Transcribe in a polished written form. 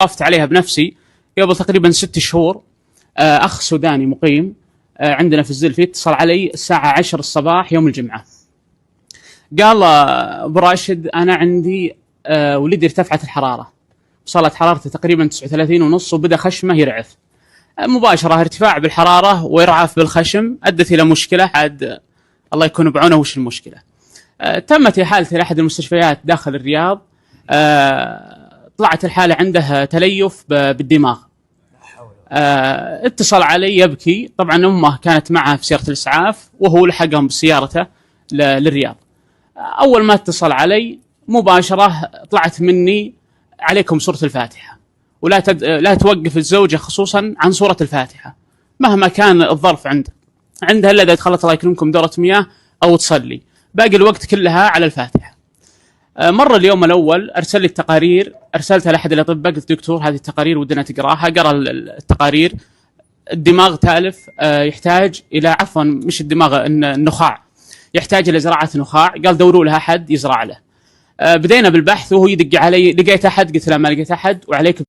وقفت عليها بنفسي قبل تقريبا 6 شهور. أخ سوداني مقيم عندنا في الزلفي اتصل علي الساعة 10 الصباح يوم الجمعة، قال أبو راشد أنا عندي ولدي ارتفعت الحرارة، وصلت حرارته تقريبا 39.5 وبدأ خشمه يرعف مباشرة. ارتفاع بالحرارة وإرعاف بالخشم أدت إلى مشكلة، عاد الله يكون بعونه. وش المشكلة؟ تمت إحالته لأحد المستشفيات داخل الرياض. طلعت الحالة عنده تليف بالدماغ. اتصل علي يبكي، طبعا أمه كانت معه في سيارة الإسعاف وهو لحقهم بسيارته للرياض. أول ما اتصل علي مباشرة طلعت مني عليكم سورة الفاتحة، ولا لا توقف الزوجة خصوصا عن سورة الفاتحة مهما كان الظرف عندها إلا إذا دخلت الله يكرمكم دورة مياه أو تصلي، باقي الوقت كلها على الفاتحة. مر اليوم الأول أرسل لي التقارير، أرسلتها لأحد الأطباء قلت دكتور هذه التقارير ودنا تقراها. قرأ التقارير، الدماغ تالف، يحتاج إلى عفوا مش الدماغ، النخاع، يحتاج إلى زراعة نخاع. قال دوروا لها أحد يزرع له. بدينا بالبحث وهو يدق علي، لقيت أحد؟ قلت لا ما لقيت أحد، وعليك